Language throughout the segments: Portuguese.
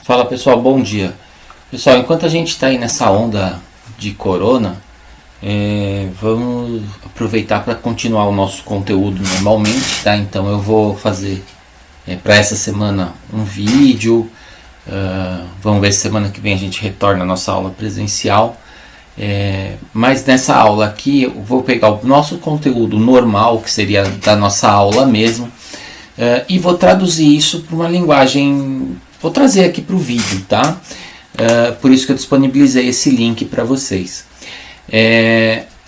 Fala pessoal, bom dia. Pessoal, enquanto a gente está aí nessa onda de corona, vamos aproveitar para continuar o nosso conteúdo normalmente, tá? Então eu vou fazer para essa semana um vídeo, vamos ver se semana que vem a gente retorna a nossa aula presencial. Mas nessa aula aqui eu vou pegar o nosso conteúdo normal, que seria da nossa aula mesmo, e vou traduzir isso para uma linguagem, vou trazer aqui para o vídeo, tá? Por isso que eu disponibilizei esse link para vocês.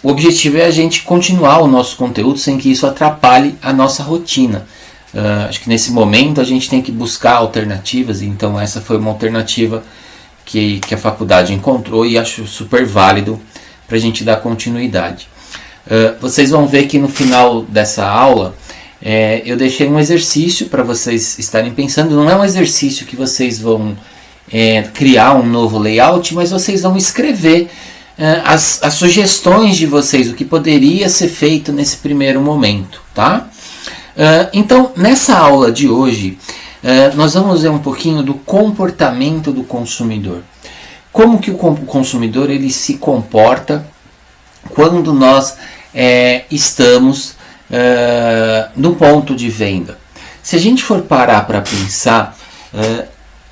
O objetivo é a gente continuar o nosso conteúdo sem que isso atrapalhe a nossa rotina. Acho que nesse momento a gente tem que buscar alternativas, então essa foi uma alternativa que a faculdade encontrou e acho super válido para a gente dar continuidade. Vocês vão ver que no final dessa aula eu deixei um exercício para vocês estarem pensando. Não é um exercício que vocês vão criar um novo layout, mas vocês vão escrever as sugestões de vocês, o que poderia ser feito nesse primeiro momento, tá? Então, nessa aula de hoje, nós vamos ver um pouquinho do comportamento do consumidor. Como que o consumidor ele se comporta quando nós estamos no ponto de venda. Se a gente for parar para pensar,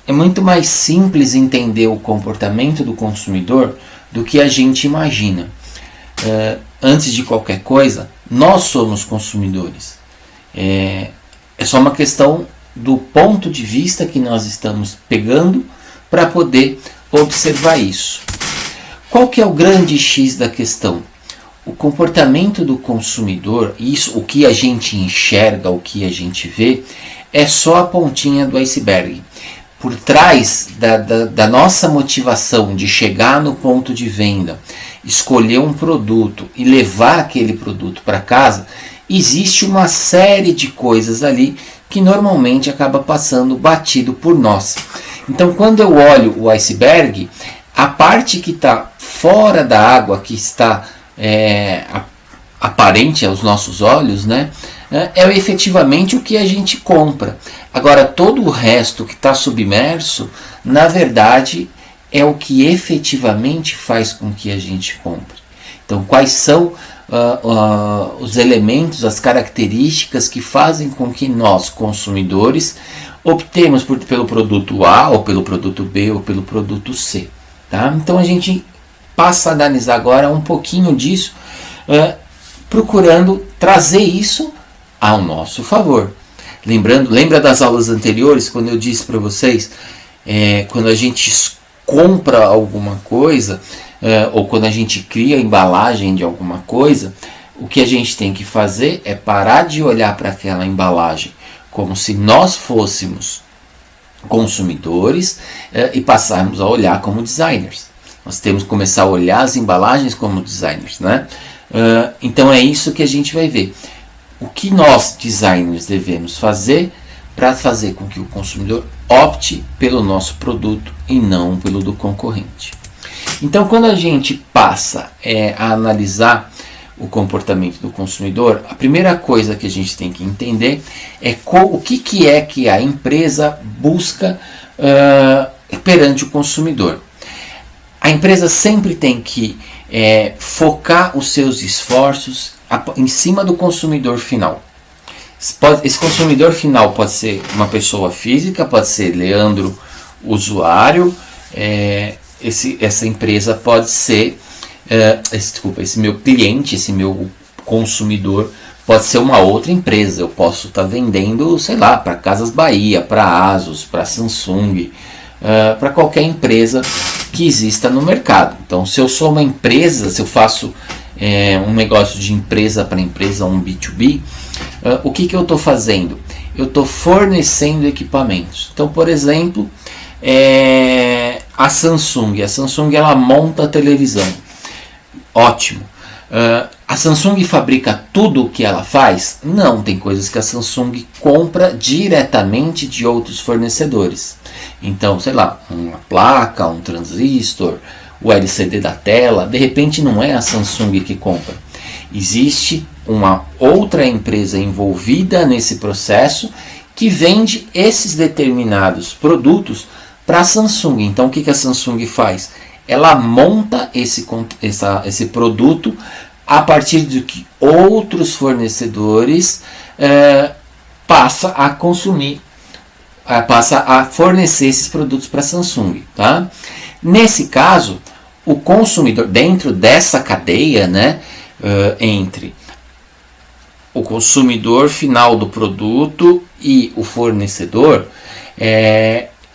é muito mais simples entender o comportamento do consumidor do que a gente imagina. Antes de qualquer coisa, nós somos consumidores. É só uma questão do ponto de vista que nós estamos pegando para poder observar isso. Qual que é o grande X da questão? O comportamento do consumidor, isso, o que a gente enxerga, o que a gente vê, é só a pontinha do iceberg. Por trás da nossa motivação de chegar no ponto de venda, escolher um produto e levar aquele produto para casa, existe uma série de coisas ali que normalmente acaba passando batido por nós. Então, quando eu olho o iceberg, a parte que está fora da água, que está aparente aos nossos olhos, né, é efetivamente o que a gente compra. Agora, todo o resto que está submerso, na verdade, é o que efetivamente faz com que a gente compre. Então, quais são os elementos, as características que fazem com que nós, consumidores, optemos pelo produto A, ou pelo produto B, ou pelo produto C. Tá? Então, a gente passa a analisar agora um pouquinho disso, procurando trazer isso ao nosso favor. Lembra das aulas anteriores, quando eu disse para vocês, quando a gente compra alguma coisa, ou quando a gente cria a embalagem de alguma coisa, o que a gente tem que fazer é parar de olhar para aquela embalagem como se nós fôssemos consumidores e passarmos a olhar como designers. Nós temos que começar a olhar as embalagens como designers, né? Então é isso que a gente vai ver. O que nós, designers, devemos fazer para fazer com que o consumidor opte pelo nosso produto e não pelo do concorrente. Então, quando a gente passa a analisar o comportamento do consumidor, a primeira coisa que a gente tem que entender é o que é que a empresa busca perante o consumidor. A empresa sempre tem que focar os seus esforços em cima do consumidor final. Esse consumidor final pode ser uma pessoa física, pode ser Leandro, usuário, essa empresa pode ser, esse meu cliente, esse meu consumidor pode ser uma outra empresa. Eu posso estar vendendo, sei lá, para Casas Bahia, para Asus, para Samsung, para qualquer empresa que exista no mercado. Então, se eu sou uma empresa, se eu faço um negócio de empresa para empresa, um B2B, o que eu estou fazendo? Eu estou fornecendo equipamentos. Então, por exemplo, a Samsung ela monta a televisão. Ótimo. A Samsung fabrica tudo o que ela faz? Não, tem coisas que a Samsung compra diretamente de outros fornecedores. Então, sei lá, uma placa, um transistor, o LCD da tela, de repente não é a Samsung que compra. Existe uma outra empresa envolvida nesse processo que vende esses determinados produtos para a Samsung. Então o que a Samsung faz? Ela monta esse produto a partir de que outros fornecedores passa a consumir, passa a fornecer esses produtos para a Samsung. Tá? Nesse caso, o consumidor, dentro dessa cadeia, né, entre o consumidor final do produto e o fornecedor,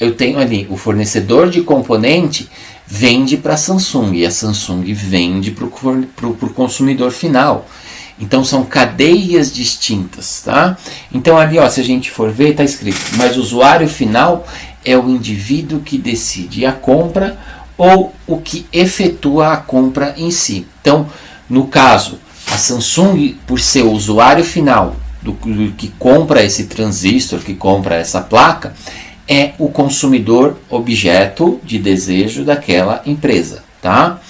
eu tenho ali o fornecedor de componente vende para a Samsung e a Samsung vende para o consumidor final. Então são cadeias distintas, tá? Então ali, ó, se a gente for ver, está escrito, mas o usuário final é o indivíduo que decide a compra ou o que efetua a compra em si. Então, no caso, a Samsung, por ser o usuário final do que compra esse transistor, que compra essa placa, é o consumidor objeto de desejo daquela empresa, tá?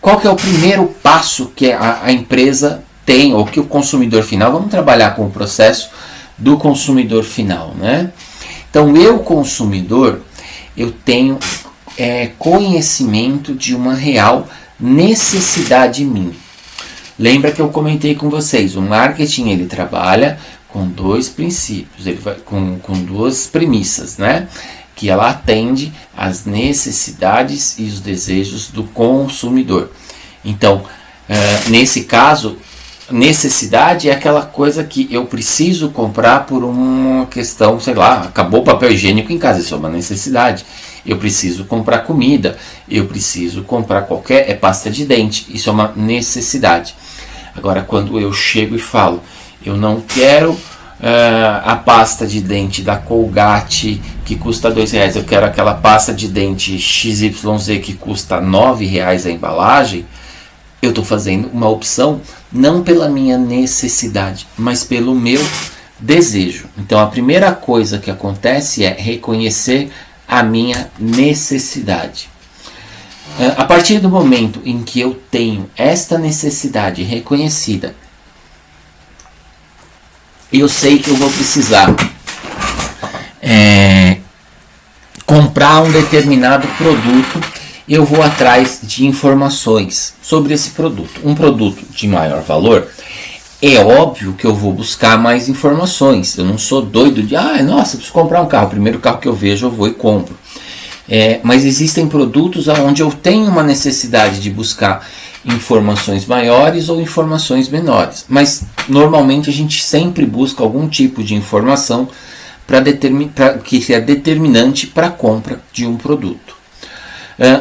Qual que é o primeiro passo que a empresa tem, ou que o consumidor final, vamos trabalhar com o processo do consumidor final, né? Então, eu consumidor, eu tenho conhecimento de uma real necessidade minha. Lembra que eu comentei com vocês, o marketing ele trabalha com dois princípios, ele vai com duas premissas, né? Que ela atende às necessidades e os desejos do consumidor. Então, nesse caso, necessidade é aquela coisa que eu preciso comprar por uma questão, sei lá, acabou o papel higiênico em casa, isso é uma necessidade. Eu preciso comprar comida, eu preciso comprar qualquer pasta de dente, isso é uma necessidade. Agora, quando eu chego e falo, eu não quero a pasta de dente da Colgate que custa R$2, eu quero aquela pasta de dente XYZ que custa R$9 a embalagem, eu estou fazendo uma opção não pela minha necessidade, mas pelo meu desejo. Então a primeira coisa que acontece é reconhecer a minha necessidade. A partir do momento em que eu tenho esta necessidade reconhecida, eu sei que eu vou precisar comprar um determinado produto, eu vou atrás de informações sobre esse produto. Um produto de maior valor, é óbvio que eu vou buscar mais informações. Eu não sou doido de, nossa, preciso comprar um carro. O primeiro carro que eu vejo eu vou e compro. Mas existem produtos onde eu tenho uma necessidade de buscar informações maiores ou informações menores, mas normalmente a gente sempre busca algum tipo de informação que é determinante para a compra de um produto.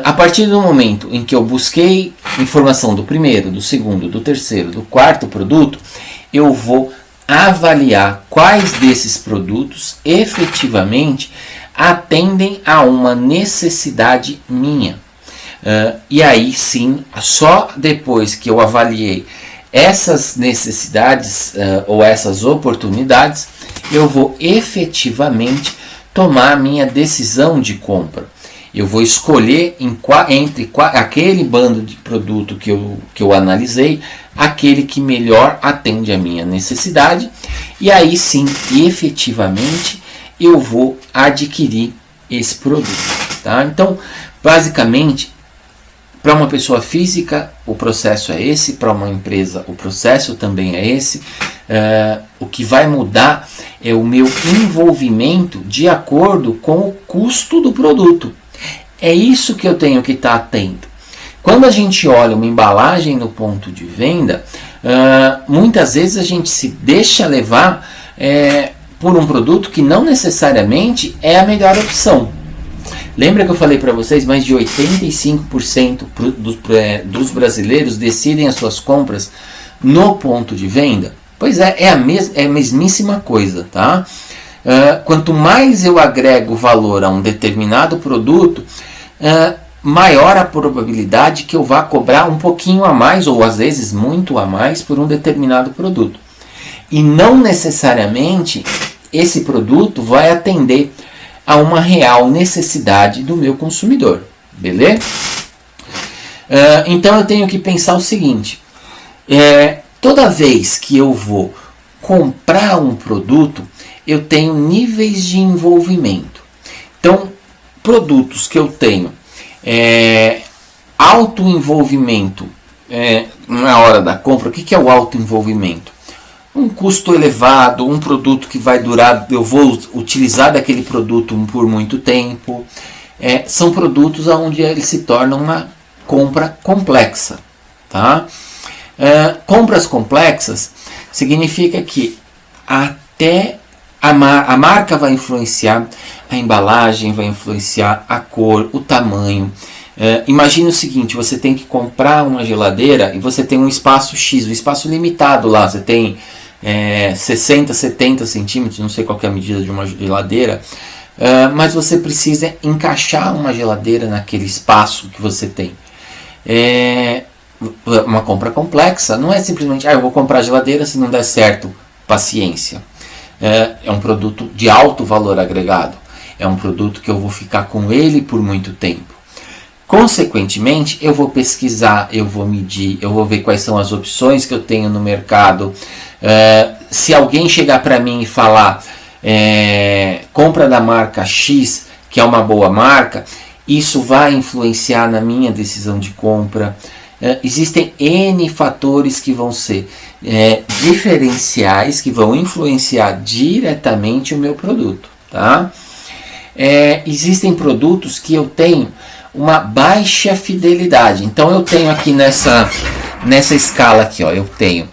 A partir do momento em que eu busquei informação do primeiro, do segundo, do terceiro, do quarto produto, eu vou avaliar quais desses produtos efetivamente atendem a uma necessidade minha. E aí sim, só depois que eu avaliei essas necessidades ou essas oportunidades, eu vou efetivamente tomar a minha decisão de compra. Eu vou escolher entre aquele bando de produto que eu analisei, aquele que melhor atende a minha necessidade, e aí sim, efetivamente, eu vou adquirir esse produto. Tá? Então, basicamente, para uma pessoa física, o processo é esse, para uma empresa, o processo também é esse. O que vai mudar é o meu envolvimento de acordo com o custo do produto. É isso que eu tenho que estar atento. Quando a gente olha uma embalagem no ponto de venda, muitas vezes a gente se deixa levar por um produto que não necessariamente é a melhor opção. Lembra que eu falei para vocês, mais de 85% dos brasileiros decidem as suas compras no ponto de venda? Pois é a mesmíssima coisa, tá? Quanto mais eu agrego valor a um determinado produto, maior a probabilidade que eu vá cobrar um pouquinho a mais, ou às vezes muito a mais, por um determinado produto. E não necessariamente esse produto vai atender a uma real necessidade do meu consumidor, beleza? Então eu tenho que pensar o seguinte, toda vez que eu vou comprar um produto, eu tenho níveis de envolvimento. Então, produtos que eu tenho alto envolvimento na hora da compra. O que é o alto envolvimento? Um custo elevado, um produto que vai durar, eu vou utilizar daquele produto por muito tempo. São produtos onde ele se torna uma compra complexa. Tá? Compras complexas significa que até a marca vai influenciar, a embalagem vai influenciar, a cor, o tamanho. Imagine o seguinte, você tem que comprar uma geladeira e você tem um espaço X, um espaço limitado lá, você tem 60, 70 centímetros, não sei qual que é a medida de uma geladeira, mas você precisa encaixar uma geladeira naquele espaço que você tem. Uma compra complexa, não é simplesmente, eu vou comprar a geladeira, se não der certo, paciência. É um produto de alto valor agregado, é um produto que eu vou ficar com ele por muito tempo. Consequentemente, eu vou pesquisar, eu vou medir, eu vou ver quais são as opções que eu tenho no mercado. Se alguém chegar para mim e falar compra da marca X, que é uma boa marca, isso vai influenciar na minha decisão de compra. Existem N fatores que vão ser diferenciais, que vão influenciar diretamente o meu produto. Tá? Existem produtos que eu tenho uma baixa fidelidade. Então eu tenho aqui nessa escala aqui, eu tenho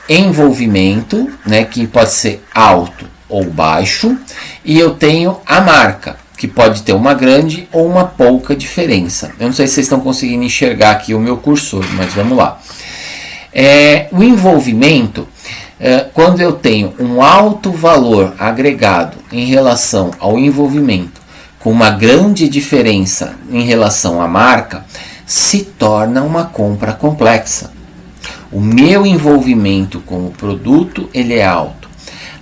envolvimento, né, que pode ser alto ou baixo, e eu tenho a marca, que pode ter uma grande ou uma pouca diferença. Eu não sei se vocês estão conseguindo enxergar aqui o meu cursor, mas vamos lá. O envolvimento, quando eu tenho um alto valor agregado em relação ao envolvimento, com uma grande diferença em relação à marca, se torna uma compra complexa. O meu envolvimento com o produto ele é alto.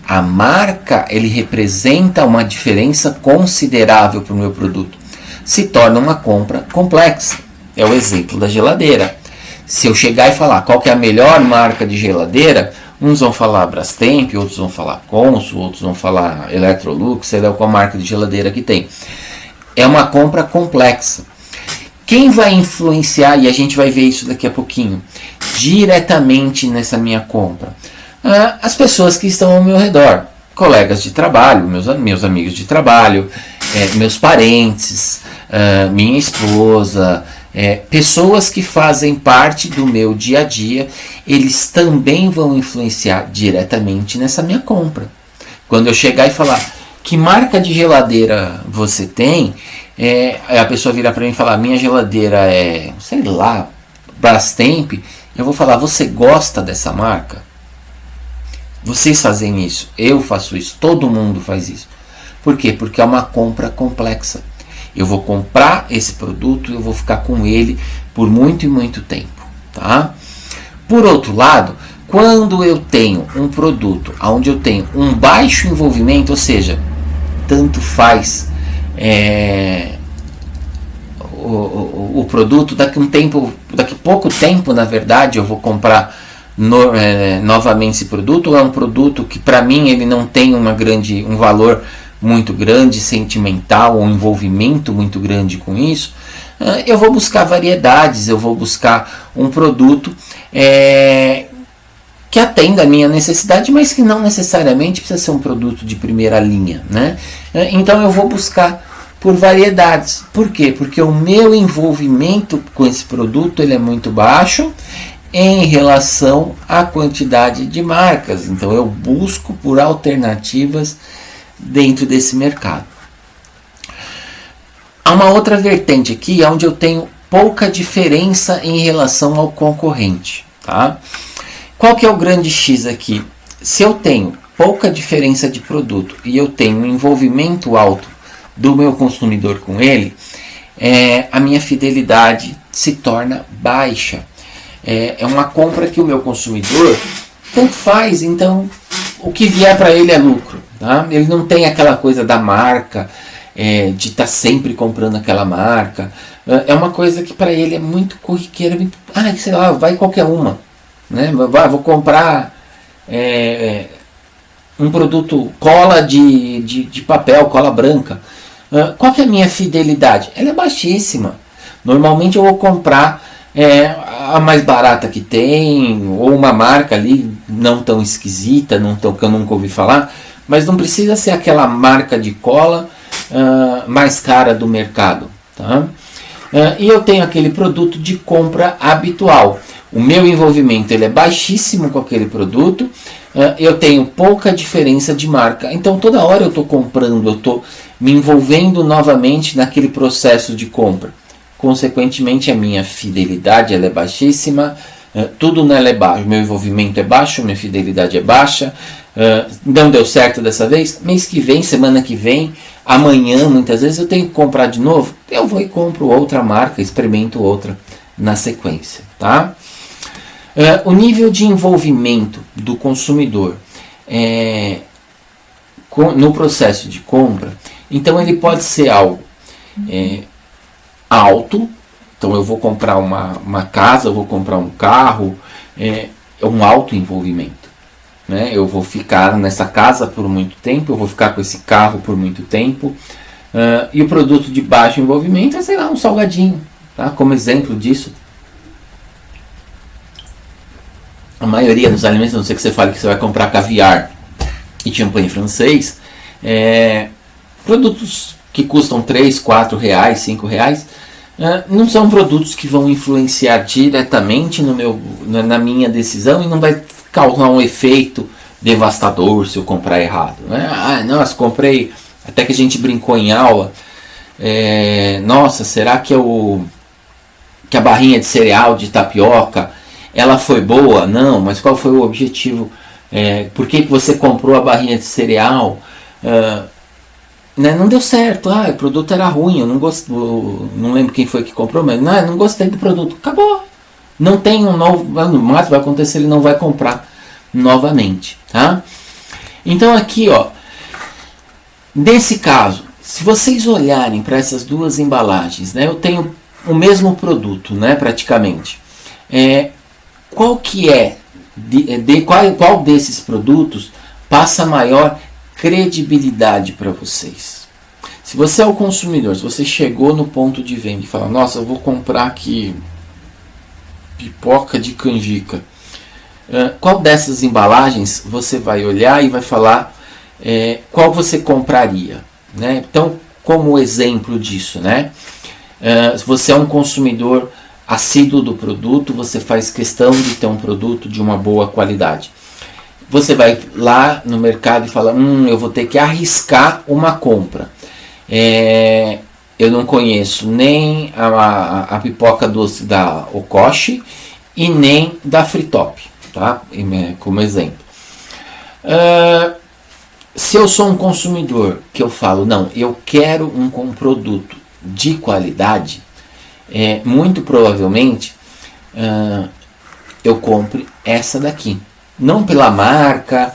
A marca ele representa uma diferença considerável para o meu produto. Se torna uma compra complexa. É o exemplo da geladeira. Se eu chegar e falar qual que é a melhor marca de geladeira, uns vão falar Brastemp, outros vão falar Consul, outros vão falar Electrolux, sei lá qual marca de geladeira que tem. É uma compra complexa. Quem vai influenciar, e a gente vai ver isso daqui a pouquinho, diretamente nessa minha compra? As pessoas que estão ao meu redor. Colegas de trabalho, meus amigos de trabalho, meus parentes, minha esposa, pessoas que fazem parte do meu dia a dia, eles também vão influenciar diretamente nessa minha compra. Quando eu chegar e falar, que marca de geladeira você tem? A pessoa virar para mim e falar, minha geladeira é, sei lá, Brastemp. Eu vou falar, você gosta dessa marca? Vocês fazem isso, eu faço isso, todo mundo faz isso. Por quê? Porque é uma compra complexa. Eu vou comprar esse produto, eu vou ficar com ele por muito e muito tempo. Tá? Por outro lado, quando eu tenho um produto onde eu tenho um baixo envolvimento, ou seja, tanto faz o produto, daqui pouco tempo, na verdade, eu vou comprar novamente esse produto, ou é um produto que para mim ele não tem um valor muito grande, sentimental, ou um envolvimento muito grande com isso, eu vou buscar variedades, eu vou buscar um produto que atenda a minha necessidade, mas que não necessariamente precisa ser um produto de primeira linha, né? Então eu vou buscar por variedades. Por quê? Porque o meu envolvimento com esse produto ele é muito baixo em relação à quantidade de marcas. Então eu busco por alternativas dentro desse mercado. Há uma outra vertente aqui onde eu tenho pouca diferença em relação ao concorrente. Tá? Qual que é o grande X aqui? Se eu tenho pouca diferença de produto e eu tenho um envolvimento alto do meu consumidor com ele, a minha fidelidade se torna baixa. É uma compra que o meu consumidor tanto faz, então o que vier para ele é lucro. Tá? Ele não tem aquela coisa da marca, de estar sempre comprando aquela marca. É uma coisa que para ele é muito corriqueira, sei lá, vai qualquer uma. Né? Vou comprar um produto, cola de papel, cola branca. Qual que é a minha fidelidade? Ela é baixíssima. Normalmente eu vou comprar a mais barata que tem, ou uma marca ali não tão esquisita, que eu nunca ouvi falar, mas não precisa ser aquela marca de cola mais cara do mercado. Tá? E eu tenho aquele produto de compra habitual. O meu envolvimento ele é baixíssimo com aquele produto, eu tenho pouca diferença de marca. Então toda hora eu estou comprando, eu estou me envolvendo novamente naquele processo de compra. Consequentemente a minha fidelidade ela é baixíssima, tudo nela é baixo, meu envolvimento é baixo, minha fidelidade é baixa. Não deu certo dessa vez, mês que vem, semana que vem, amanhã muitas vezes eu tenho que comprar de novo, eu vou e compro outra marca, experimento outra na sequência. Tá? O nível de envolvimento do consumidor no processo de compra, então ele pode ser algo alto, então eu vou comprar uma casa, eu vou comprar um carro, é um alto envolvimento. Né? Eu vou ficar nessa casa por muito tempo, eu vou ficar com esse carro por muito tempo, e o produto de baixo envolvimento é, sei lá, um salgadinho. Tá? Como exemplo disso, a maioria dos alimentos, a não ser que você fale que você vai comprar caviar e champanhe francês, produtos que custam 3, 4 reais, 5 reais, não são produtos que vão influenciar diretamente na minha decisão e não vai causar um efeito devastador se eu comprar errado. Né? Nossa, comprei, até que a gente brincou em aula, nossa, será que a barrinha de cereal de tapioca ela foi boa? Não, mas qual foi o objetivo? Por que você comprou a barrinha de cereal? Não deu certo, o produto era ruim, eu não gostei, não lembro quem foi que comprou, mas não gostei do produto, acabou. Não tem um novo, no máximo vai acontecer, ele não vai comprar novamente. Tá? Então aqui, nesse caso, se vocês olharem para essas duas embalagens, né, eu tenho o mesmo produto, né, praticamente. Qual que qual desses produtos passa maior credibilidade para vocês? Se você é o consumidor, se você chegou no ponto de venda e fala, nossa, eu vou comprar aqui pipoca de canjica, qual dessas embalagens você vai olhar e vai falar qual você compraria? Né? Então, como exemplo disso, né? Se você é um consumidor assíduo do produto, você faz questão de ter um produto de uma boa qualidade. Você vai lá no mercado e fala, eu vou ter que arriscar uma compra. Eu não conheço nem a pipoca doce da Okoshi e nem da Fritop, tá? Como exemplo. Se eu sou um consumidor que eu falo, não, eu quero um produto de qualidade, muito provavelmente eu compre essa daqui. Não pela marca,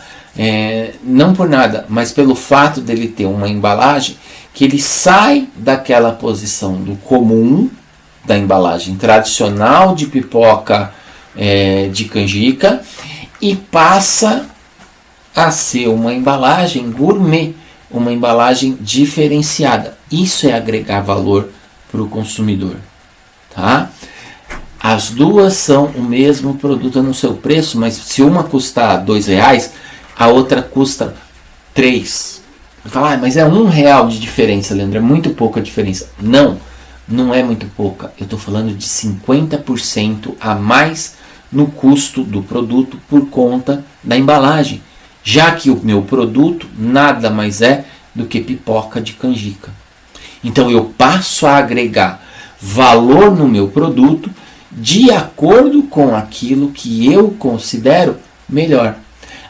não por nada, mas pelo fato dele ter uma embalagem que ele sai daquela posição do comum, da embalagem tradicional de pipoca de canjica, e passa a ser uma embalagem gourmet, uma embalagem diferenciada. Isso é agregar valor para o consumidor. Tá? As duas são o mesmo produto no seu preço, mas se uma custar R$2, a outra custa 3. Você fala, mas é R$1 de diferença, Leandro, é muito pouca diferença. Não é muito pouca. Eu estou falando de 50% a mais no custo do produto por conta da embalagem. Já que o meu produto nada mais é do que pipoca de canjica. Então eu passo a agregar valor no meu produto de acordo com aquilo que eu considero melhor.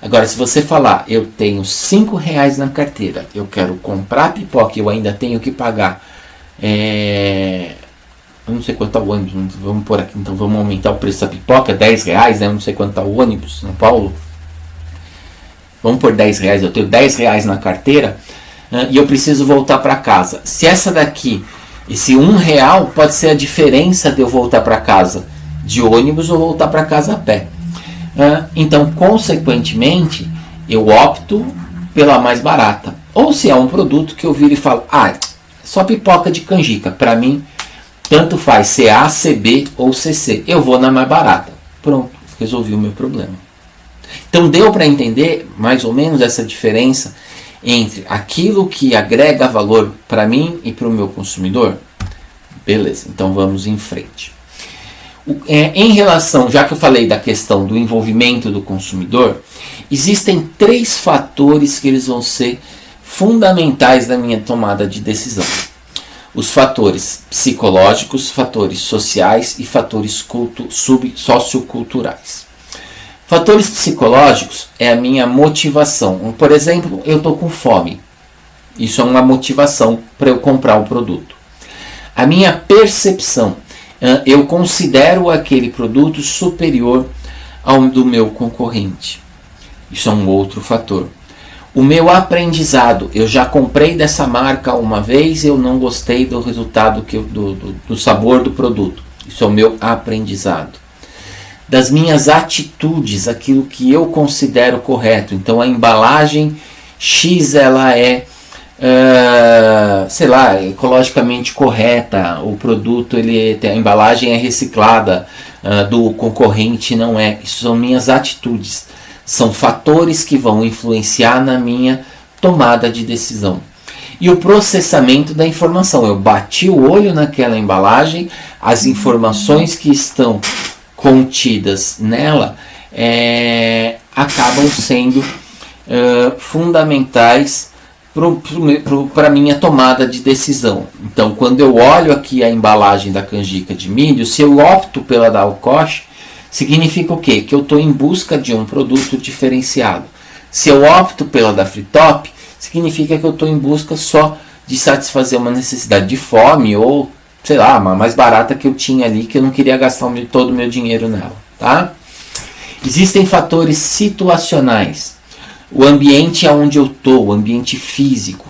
Agora, se você falar, eu tenho R$5 na carteira, eu quero comprar pipoca e eu ainda tenho que pagar, eu não sei quanto é o ônibus, vamos por aqui, então vamos aumentar o preço da pipoca, R$10, né? Eu não sei quanto é o ônibus, São Paulo. Vamos por R$10, eu tenho R$10 na carteira, e eu preciso voltar para casa. Se essa daqui, esse R$1 pode ser a diferença de eu voltar para casa de ônibus ou voltar para casa a pé. Então, consequentemente, eu opto pela mais barata. Ou se é um produto que eu viro e falo, só pipoca de canjica. Para mim, tanto faz CA, CB ou CC. Eu vou na mais barata. Pronto, resolvi o meu problema. Então deu para entender mais ou menos essa diferença entre aquilo que agrega valor para mim e para o meu consumidor? Beleza, então vamos em frente. Em relação, já que eu falei da questão do envolvimento do consumidor, existem 3 fatores que eles vão ser fundamentais na minha tomada de decisão. Os fatores psicológicos, fatores sociais e fatores socioculturais. Fatores psicológicos é a minha motivação. Por exemplo, eu estou com fome. Isso é uma motivação para eu comprar o produto. A minha percepção. Eu considero aquele produto superior ao do meu concorrente. Isso é um outro fator. O meu aprendizado. Eu já comprei dessa marca uma vez e eu não gostei do resultado, do sabor do produto. Isso é o meu aprendizado. Das minhas atitudes, aquilo que eu considero correto. Então a embalagem X ela é, ecologicamente correta. O produto, a embalagem é reciclada, do concorrente não é. Isso são minhas atitudes. São fatores que vão influenciar na minha tomada de decisão. E o processamento da informação. Eu bati o olho naquela embalagem, as informações que estão contidas nela acabam sendo fundamentais para a minha tomada de decisão. Então, quando eu olho aqui a embalagem da canjica de milho, se eu opto pela da Alcoche, significa o quê? Que eu estou em busca de um produto diferenciado. Se eu opto pela da Fritop, significa que eu estou em busca só de satisfazer uma necessidade de fome ou uma mais barata que eu tinha ali, que eu não queria gastar todo o meu dinheiro nela, tá? Existem fatores situacionais. O ambiente onde eu estou, o ambiente físico,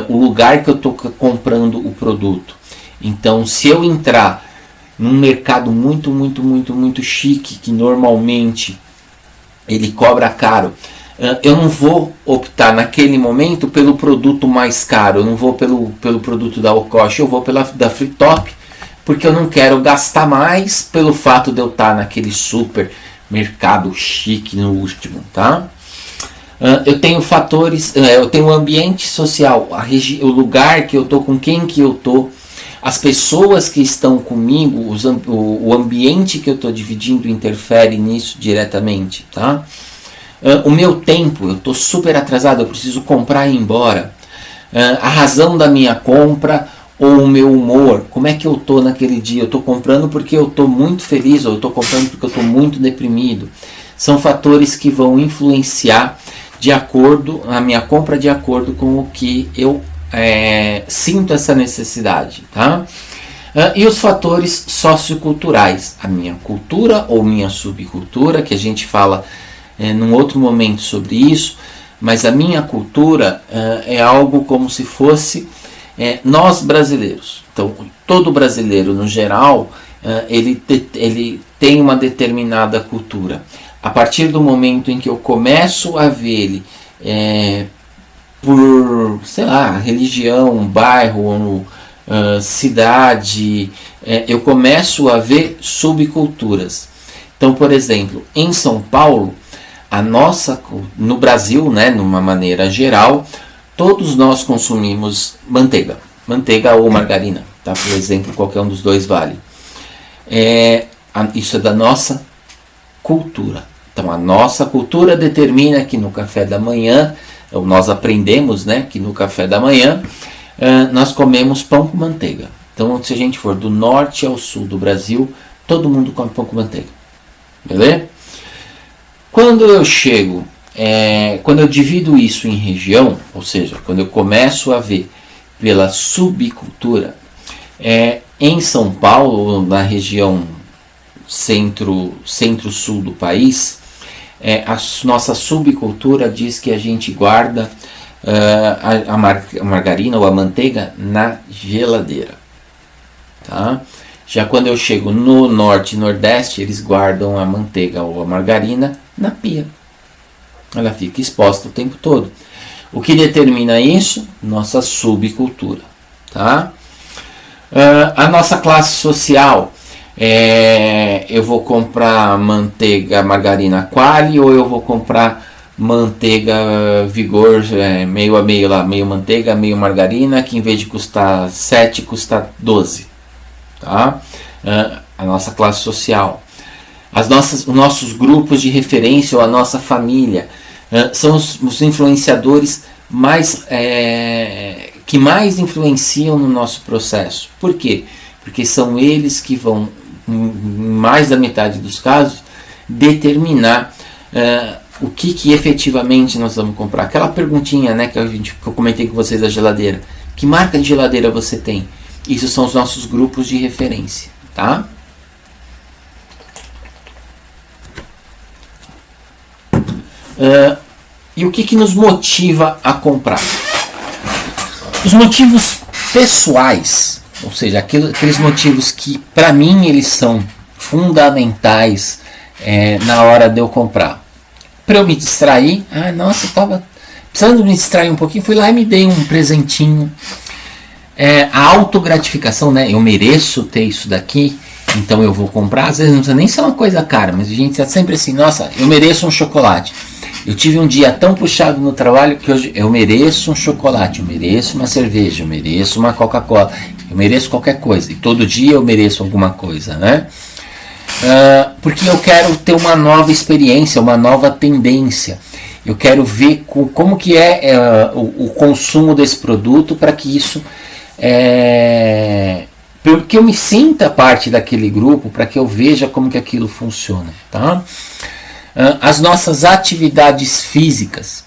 o lugar que eu estou comprando o produto. Então, se eu entrar num mercado muito chique, que normalmente ele cobra caro, eu não vou optar naquele momento pelo produto mais caro, eu não vou pelo produto da Alcoche, eu vou pela da Fritop, porque eu não quero gastar mais pelo fato de eu estar naquele super mercado chique no último, tá? Eu tenho fatores, eu tenho o ambiente social, o lugar que eu tô, com quem que eu tô, as pessoas que estão comigo, o ambiente que eu estou dividindo interfere nisso diretamente, tá? O meu tempo, eu estou super atrasado, eu preciso comprar e ir embora. A razão da minha compra ou o meu humor, como é que eu estou naquele dia? Eu estou comprando porque eu estou muito feliz ou eu estou comprando porque eu estou muito deprimido? São fatores que vão influenciar a minha compra de acordo com o que eu sinto essa necessidade, tá? E os fatores socioculturais, a minha cultura ou minha subcultura, que a gente fala num outro momento sobre isso, mas a minha cultura é algo como se fosse nós brasileiros. Então, todo brasileiro no geral, ele tem uma determinada cultura. A partir do momento em que eu começo a ver ele por, religião, bairro, cidade, eu começo a ver subculturas. Então, por exemplo, em São Paulo, no Brasil, numa maneira geral, todos nós consumimos manteiga ou margarina, tá? Por exemplo, qualquer um dos dois vale. Isso é da nossa cultura. Então, a nossa cultura determina que no café da manhã, nós aprendemos, que no café da manhã nós comemos pão com manteiga. Então, se a gente for do norte ao sul do Brasil, todo mundo come pão com manteiga. Beleza? Quando eu chego, quando eu divido isso em região, ou seja, quando eu começo a ver pela subcultura, em São Paulo, na região centro-sul do país, a nossa subcultura diz que a gente guarda a margarina ou a manteiga na geladeira, tá? Já quando eu chego no norte e nordeste, eles guardam a manteiga ou a margarina na pia. Ela fica exposta o tempo todo. O que determina isso? Nossa subcultura, tá? A nossa classe social, eu vou comprar manteiga margarina Qualy ou eu vou comprar manteiga Vigor, meio a meio lá, meio manteiga, meio margarina, que em vez de custar 7 custa 12, tá? A nossa classe social, os nossos grupos de referência ou a nossa família, são os influenciadores que mais influenciam no nosso processo. Por quê? Porque são eles que vão, em mais da metade dos casos, determinar o que efetivamente nós vamos comprar. Aquela perguntinha, né, que eu comentei com vocês da geladeira. Que marca de geladeira você tem? Isso são os nossos grupos de referência, tá? E o que nos motiva a comprar? Os motivos pessoais, ou seja, aqueles motivos que para mim eles são fundamentais na hora de eu comprar. Para eu me distrair, nossa, estava precisando me distrair um pouquinho, fui lá e me dei um presentinho. A autogratificação, né? Eu mereço ter isso daqui, então eu vou comprar. Às vezes não precisa nem ser uma coisa cara, mas a gente está sempre assim, nossa, eu mereço um chocolate. Eu tive um dia tão puxado no trabalho que hoje eu mereço um chocolate, eu mereço uma cerveja, eu mereço uma Coca-Cola, eu mereço qualquer coisa. E todo dia eu mereço alguma coisa, né? Porque eu quero ter uma nova experiência, uma nova tendência. Eu quero ver como que é o consumo desse produto para que isso... porque eu me sinta parte daquele grupo, para que eu veja como que aquilo funciona, tá? As nossas atividades físicas,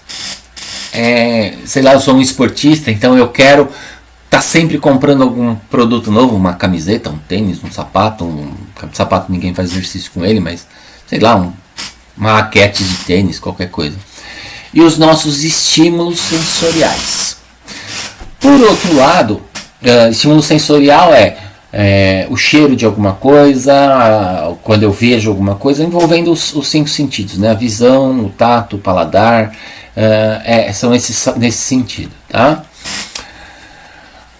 sei lá, eu sou um esportista, então eu quero estar sempre comprando algum produto novo, uma camiseta, um tênis, um sapato, sapato ninguém faz exercício com ele, mas sei lá, uma raquete de tênis, qualquer coisa. E os nossos estímulos sensoriais. Por outro lado, estímulo sensorial o cheiro de alguma coisa, quando eu vejo alguma coisa, envolvendo os 5 sentidos, né? A visão, o tato, o paladar, são esses nesse sentido, tá?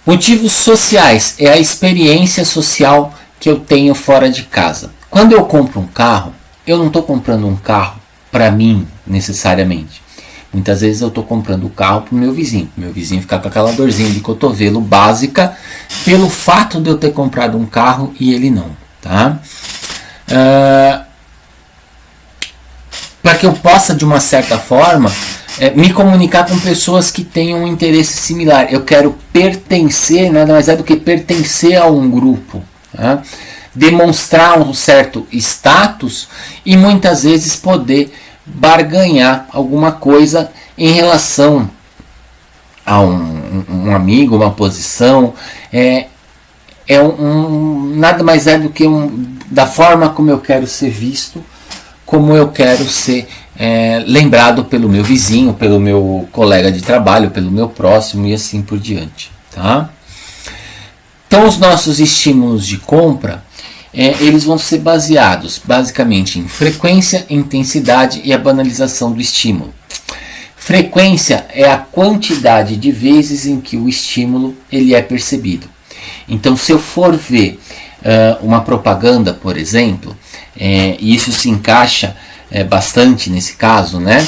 Motivos sociais é a experiência social que eu tenho fora de casa. Quando eu compro um carro, eu não estou comprando um carro para mim necessariamente. Muitas vezes eu estou comprando o carro para o meu vizinho ficar com aquela dorzinha de cotovelo básica pelo fato de eu ter comprado um carro e ele não, tá? Para que eu possa, de uma certa forma, me comunicar com pessoas que tenham um interesse similar. Eu quero pertencer, nada mais é do que pertencer a um grupo, tá? Demonstrar um certo status e muitas vezes poder barganhar alguma coisa em relação a um amigo, uma posição. Nada mais é do que da forma como eu quero ser visto, como eu quero ser lembrado pelo meu vizinho, pelo meu colega de trabalho, pelo meu próximo e assim por diante, tá? Então os nossos estímulos de compra eles vão ser baseados basicamente em frequência, intensidade e a banalização do estímulo. Frequência é a quantidade de vezes em que o estímulo ele é percebido. Então, se eu for ver uma propaganda, por exemplo, e isso se encaixa bastante nesse caso, né?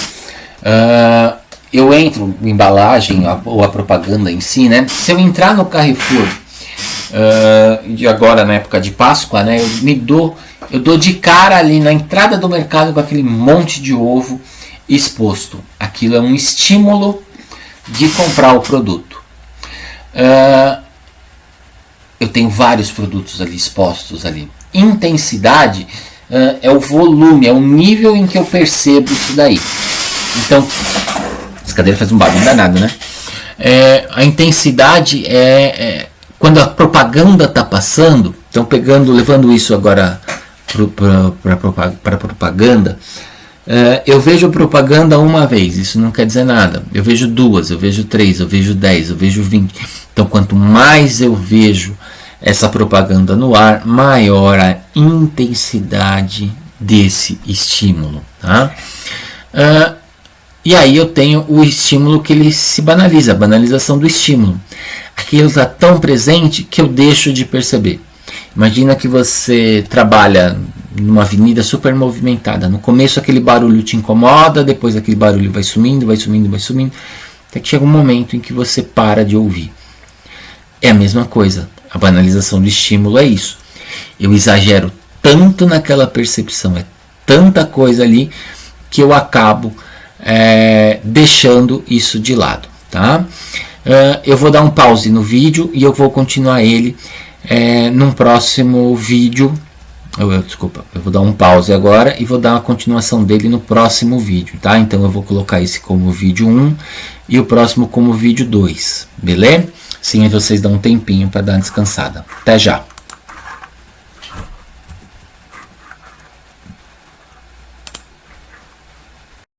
Eu entro na embalagem ou a propaganda em si, né? Se eu entrar no Carrefour de agora na época de Páscoa, né, eu dou de cara ali na entrada do mercado com aquele monte de ovo exposto. Aquilo é um estímulo de comprar o produto. Eu tenho vários produtos ali expostos ali. Intensidade é o volume, é o nível em que eu percebo isso daí. Então, essa cadeira faz um barulho danado, né? A intensidade quando a propaganda está passando. Então, levando isso agora para a propaganda, eu vejo a propaganda uma vez, isso não quer dizer nada. Eu vejo 2, eu vejo 3, eu vejo 10, eu vejo 20. Então, quanto mais eu vejo essa propaganda no ar, maior a intensidade desse estímulo, tá? E aí eu tenho o estímulo que ele se banaliza, a banalização do estímulo. Aquilo está tão presente que eu deixo de perceber. Imagina que você trabalha numa avenida super movimentada. No começo aquele barulho te incomoda, depois aquele barulho vai sumindo, vai sumindo, vai sumindo, até que chega um momento em que você para de ouvir. É a mesma coisa. A banalização do estímulo é isso. Eu exagero tanto naquela percepção, é tanta coisa ali, que eu acabo deixando isso de lado. Tá? Eu vou dar um pause no vídeo e eu vou continuar ele num próximo vídeo. Desculpa, eu vou dar um pause agora e vou dar uma continuação dele no próximo vídeo, tá? Então eu vou colocar esse como vídeo 1 e o próximo como vídeo 2, beleza? Sim, vocês dão um tempinho para dar uma descansada. Até já!